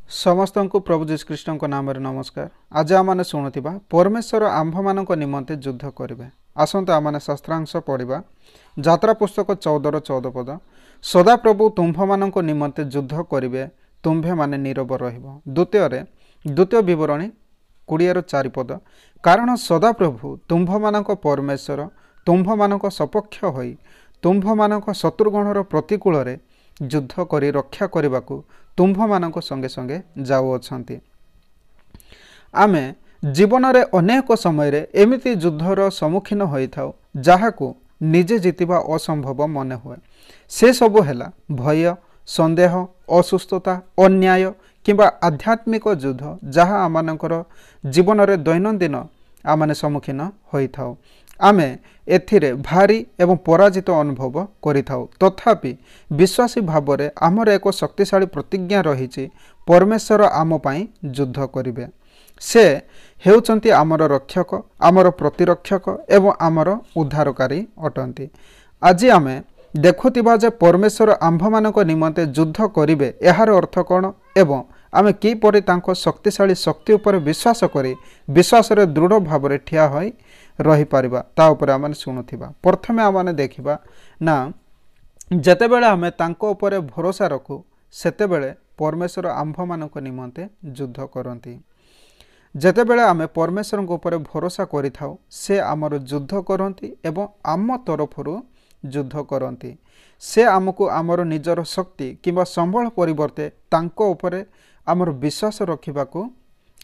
समस्त को प्रभु जीशुख्रीष्ण नाम नमस्कार। आज आम शुणुवा परमेश्वर आंभ मान निमंते युद्ध करेंगे। आसतु आम शास्त्रांश पढ़ा यात्रा पुस्तक 14 पद। सदा प्रभु तुम्भ मान निमंते युद्ध करेंगे, तुम्भे माने नीरव द्वितीय विवरणी 20:4 पद। कारण सदा प्रभु तुम्भ मान परमेश्वर तुम्भ मान सपक्ष होई तुम्भ मान शत्रुगणर प्रतिकूल युद्ध करी रक्षा करने को तुम्भ मान संगे संगे जाऊँच। आमे जीवन रे अनेक समय रे एमिति युद्धर सम्मुखीन होता जहाकू निजे जीतिबा असंभव मन हुए। से सबु हैला भय, संदेह, असुस्थता, अन्याय किंबा आध्यात्मिक युद्ध जहाँ आमनकर जीवन रे दैनंदिन आमने सम्मुखीन होता। आमे एथिरे भारी एवं पराजित अनुभव करिथाउ। तथापि विश्वासी भाव में आमर एक शक्तिशाली प्रतिज्ञा रही परमेश्वर आम पाई युद्ध करिवे। से हेउचंती आमर रक्षक, आमर प्रतिरक्षक एवं आमर उद्धारकारी अटंती। आज आमे देखुथिबा जे परमेश्वर आंभ मानक निमंते युद्ध करिवे एहार अर्थ कौन एवं आमे किपरि तांको शक्तिशाली शक्ति उपर विश्वास करी विश्वास रे दृढ़ भाव में ठिया होई रही पारिबा ता उपर आमने शुणुथिबा। प्रथमे आमने देखिबा ना जेतेबेले आमे तांको उपरे भरोसा रखु सेतेबेले परमेश्वर आंभ मानक निमंते युद्ध करंती। जेतेबेले आमे परमेश्वर उपरे भरोसा करिथाउ से आमर युद्ध करंती एवं आम तरफरु युद्ध करंती। से आमको आमर निजर शक्ति किंबा संबल परिवर्ते तांको उपरे आमर विश्वास रखिबाकू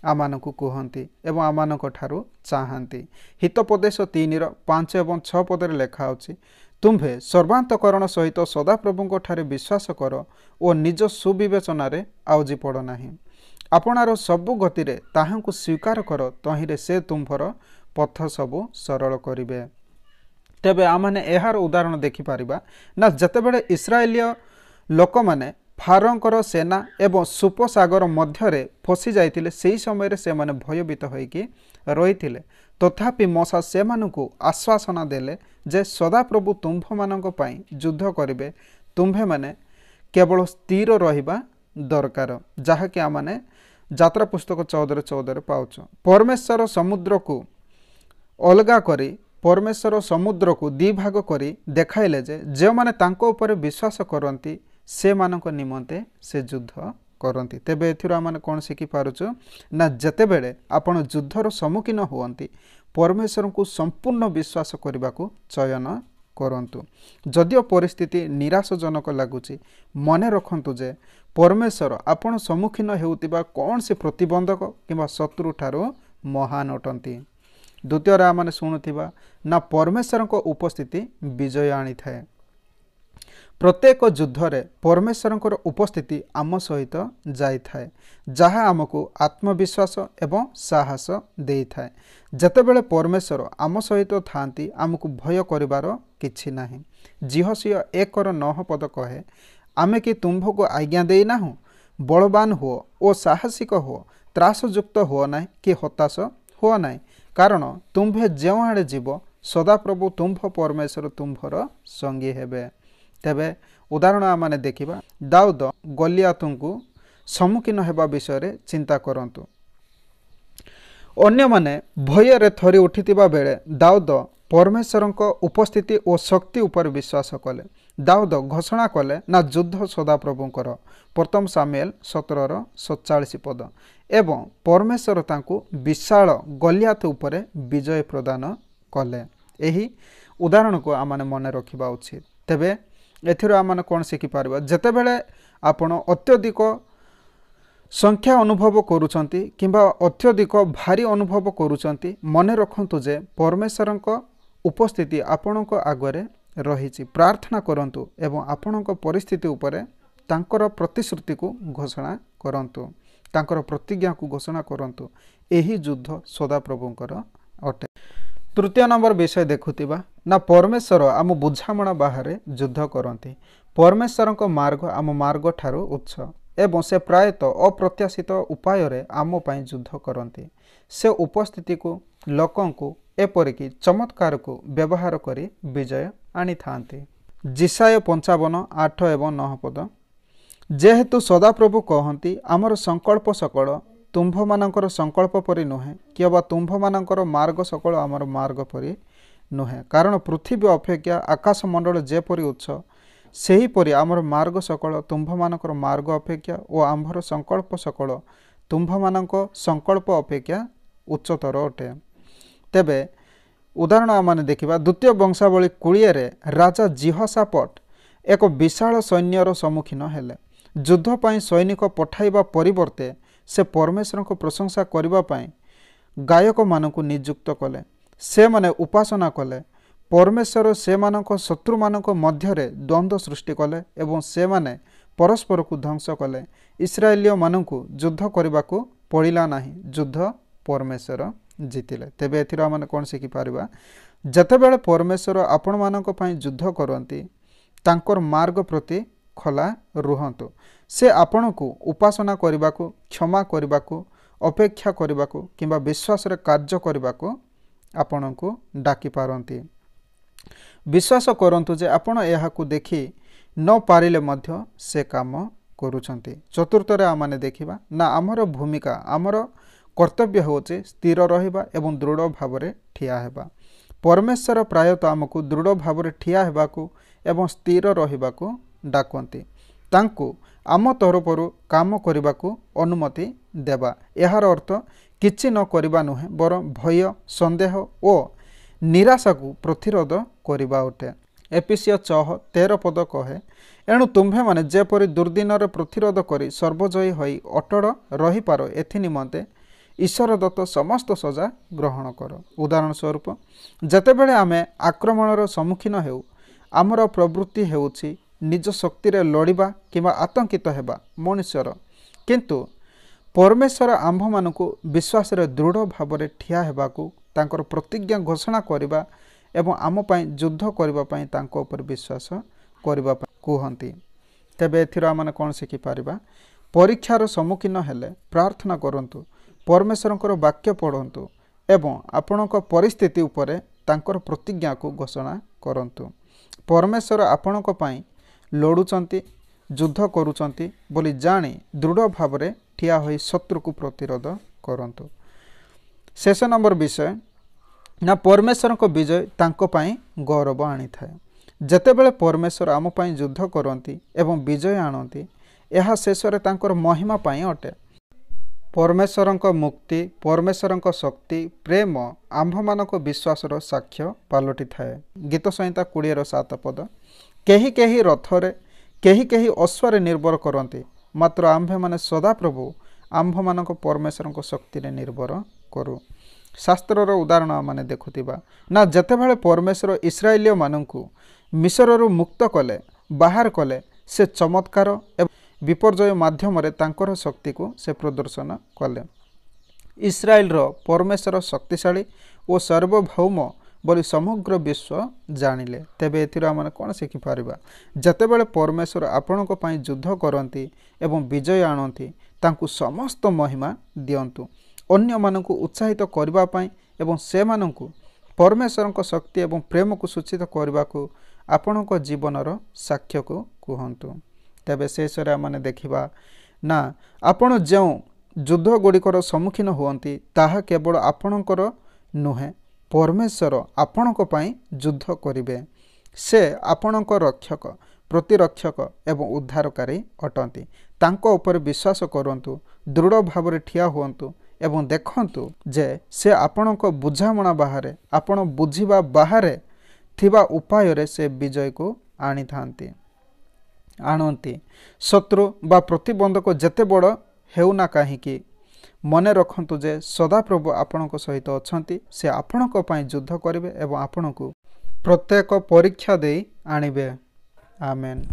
आमानकु कहती एवं आमानक ठारू चाहती। हितोपदेश 3:5 एवं 6 पदरे लेखा अछि, तुम्भे सर्वांतकरण सहित सदाप्रभुଙ୍କ ठारे विश्वास कर ओ निज सुविवेचना रे आउजी पड़ नाही। आपणार सबु गतिरे ताहांकु स्वीकार कर, तहिरे से तुम्भर पथ सबु सरल करिवे। तेबे आमने एहार उदाहरण देखि पारिबा ना जतेबेले इस्राएलीय लोक माने फारोंकर सेना एवं सुपसागर मध्यरे फसी जाइतिले सेही समय रे से माने भयभीत होइकि रहितिले। तथापि मूसा सेमानकु आश्वासना देले जे सदाप्रभु तुम्भ मानक पई युद्ध करिवे, तुम्भे माने केवल स्थिर रहिबा दरकार, जहाँकि आमने यात्रा पुस्तक 14:14 पाउछ। परमेश्वर समुद्र को अलगा करी परमेश्वर समुद्र को दी भाग करी देखाइले जे जो माने तांको ऊपर विश्वास करती से मानक निमंते से युद्ध करती। तेबे एथिरो आमने कोन शिखि पारुछु ना जतेबेले आपण युद्धर सम्मुखीन हुअंती परमेश्वर को संपूर्ण विश्वास करने को चयन करंतु। जदियो परिस्थिति निराशजनक लगुची मने रखंतु जे परमेश्वर आपण सम्मुखीन हेउतिबा कौन से प्रतिबंधक किंबा शत्रु ठारो महान अटंती। द्वितीय आमने शुणुथिबा ना परमेश्वर को उपस्थिति विजय आनी थाए। प्रत्येक युद्धरे परमेश्वर उपस्थिति आम सहित जाई थाए, जहाँ आमको आत्मविश्वास एवं साहस देई थाए। जेतेबेले परमेश्वर आम सहित थांती आमको भय करिवार किछि नाही। जिहोशिया 1:9 पद कहे, आमे कि तुम्भ को आज्ञा देई नाहु, बलवान हो ओ साहसिक हो, त्रासयुक्त हो ना कि हताश हो ना, कारण तुम्भे जो आड़े जीव सदाप्रभु तुम्भ परमेश्वर तुम्भर संगी हेबे। तेबे उदाहरण आमने देखिबा दाऊद गलियातुंकु सम्मुखीन हेबा विषय रे चिंता करंतु। अन्य माने भय रे थरी उठितिबा बेले दाऊद परमेश्वर उपस्थिति और शक्ति उपर विश्वास कले। दाऊद घोषणा कले ना युद्ध सदाप्रभुंकर 1 सामुएल 17:47 पद एवं परमेश्वर तांकु विशाल गलियात उपरे विजय प्रदान कले। एही उदाहरण को आमने मन रखिबा उचित। तेबे एथिरो आमने कोन शिखि पारिबा जेतेबेले आपण अत्यधिक संख्या अनुभव करूछंती किंबा अत्यधिक भारी अनुभव करूछंती मने रखंतु जे परमेश्वरक उपस्थिति आपणक आगरे रहिछि। प्रार्थना करंतु एवं आपणक परिस्थिति उपरे तांकर प्रतिश्रुति को घोषणा करंतु, तांकर प्रतिज्ञा को घोषणा करंतु। एही युद्ध सदाप्रभुंकर अटे। तृतीय नंबर विषय देखुथिबा ना परमेश्वर आम बुझामणा बाहर युद्ध करती। परमेश्वर मार्ग आम मार्ग ठारू उच्च एवं से प्रायतः अप्रत्याशित उपाय रे आम पाई युद्ध करती। से उपस्थिति को लोकं को एपरिकी चमत्कार को व्यवहार करी विजय आनी थांती। जिसाय 55:8 एवं 9 पद। जेहेतु सदाप्रभु कहती आमर संकल्प सकल तुम्भमानंकर संकल्प परि नुहे कि बा तुम्भमानंकर मार्ग सकल आमर मार्ग परि नुहे कारण पृथ्वी अपेक्षा आकाश मंडल जेपरि उच्च सेहीपरि आमर मार्ग सकल तुम्भमानंकर मार्ग अपेक्षा और आम्भर संकल्प सकल तुम्भमानंक संकल्प अपेक्षा उच्चतर अटे। तेबे उदाहरण आम देखा द्वितीय वंशावली 20 राजा जीहोशाफाट एक विशाल सैन्यर सम्मुखीन हेले। युद्ध पाई सैनिक पठाइबा परिवर्ते से परमेश्वर को प्रशंसा करने गायक मानक नियुक्त कले। से माने उपासना कले। परमेश्वर से मानक शत्रु मानक मध्यरे द्वंद्व सृष्टि कले एवं से माने परस्पर को ध्वंस कले। इस्राएलिय मानक युद्ध करने को पड़िला नाही, युद्ध परमेश्वर जीतिले। तेबे एथिर आमने कोन शिखि पारिबा जतेबेले परमेश्वर आपण मानक पई युद्ध करंती तांकर मार्ग प्रति खला रुहंतु। से आपण को उपासना करने को, क्षमा करने को, अपेक्षा करने को किंबा विश्वास रे कार्य करने को आपण को डाकी पारंती। विश्वास करंतु जे आपण एहाकु देखि न पारिले मध्य से काम करूछंती। चतुर्थरे आमने देखिबा ना आमर भूमिका आमर कर्तव्य होचे स्थिर रहिबा एवं दृढ़ भावरे ठिया हेबा। परमेश्वर प्रायतः आमको दृढ़ भावरे ठिया हेबाकु एवं स्थिर रहिबाकु डाकंती। तांकु आम तरफरु काम करने अनुमति देवा। यार अर्थ किछि न करबा नुहे बरं भय संदेह और निराशा को प्रतिरोध करबा अटे। एफिसियो 6:13 पद कहे एणु तुम्भे माने जेपरि दुर्दिन प्रतिरोध करी सर्वजयी होई अटल रही पार एथि निमंते ईश्वर दत्त समस्त सजा ग्रहण कर। उदाहरण स्वरूप जतेबेले आमे आक्रमणर सम्मुखीन हेउ आमर प्रवृत्ति हेउछि निज शक्ति रे लड़िबा किंबा आतंकित हेबा मनुष्यर, किंतु परमेश्वर आंभ मानकु विश्वास रे दृढ़ भाव रे ठिया हेबाकु तांकर प्रतिज्ञा घोषणा करबा एवं आम पई युद्ध करबा पई तांको ऊपर विश्वास करबा कहंती। तेबे एथिर आमने कोन शिखि पारिबा परीक्षार सम्मुखीन हेले प्रार्थना करंतु, परमेश्वरंकर वाक्य पढ़ंतु एवं आपणक परिस्थिति उपरे तांकर प्रतिज्ञा को घोषणा करंतु। परमेश्वर आपणक पई लड़ुचंती युद्ध करुचंती बोली जानी दृढ़ भाव रे ठिया होई शत्रु को प्रतिरोध करंतु। शेष नंबर विषय ना परमेश्वर को विजय तांको पई गौरव आनी थाए। जेतेबेले परमेश्वर आम पई युद्ध करंती एवं विजय आणंती एहा शेष रे तांकर महिमा पई अटे। परमेश्वरंक मुक्ति परमेश्वरंक शक्ति प्रेम आंभ मानक विश्वासर साक्ष्य पालटि थाए। गीत संहिता 20:7 पद केही केही रथरे केही केही अश्वरे निर्भर करती मात्र आंभे माने सदाप्रभु आंभ मानक परमेश्वरंक शक्ति रे निर्भर करू। शास्त्रर उदाहरण माने देखुथिबा ना जतेबेले परमेश्वर इस्राएलिय मानकु मिस्ररु मुक्त कले बाहर कले से चमत्कार एवं विपर्जय माध्यम रे तांकर शक्ति को से प्रदर्शन कले। इस्राएल रो परमेश्वर शक्तिशाली और सार्वभौम बोली समग्र विश्व जानिले। तेबे एथिर आमने कोन शिखि पारिबा जतेबेले परमेश्वर आपणक पई युद्ध करंती एवं विजय आणंती तांकु समस्त महिमा दियंतु। अन्य मानकु उत्साहित करबा पई एवं से मानकु परमेश्वरक शक्ति एवं प्रेम को सूचित करबा को आपणक जीवनर साक्ष्य को कहंतु। तेबे शेषरे आमने देखिबा ना आपण जो युद्ध गुड़िकर सम्मुखीन हुअंती ताहा केवल आपणकर नुहे परमेश्वर आपणक पई युद्ध करिवे। से आपणक रक्षक प्रतिरक्षक एवं उद्धारकारी अटंती। तांको ऊपर विश्वास करंतु दृढ़ भाव रे ठिया हुअंतु एवं देखंतु जे से आपणक बुझामणा बाहरे आपण बुझिबा बाहरे थिबा उपाय रे से विजय को आणंती। शत्रु बा प्रतिबंधक जेते बड़ हेउना काहीकि मने रखंतु जे सदाप्रभु आपणक सहित अछंती। से आपणक पई युद्ध करिवे एवं आपणकु प्रत्येक परीक्षा देई आनिबे। आमेन।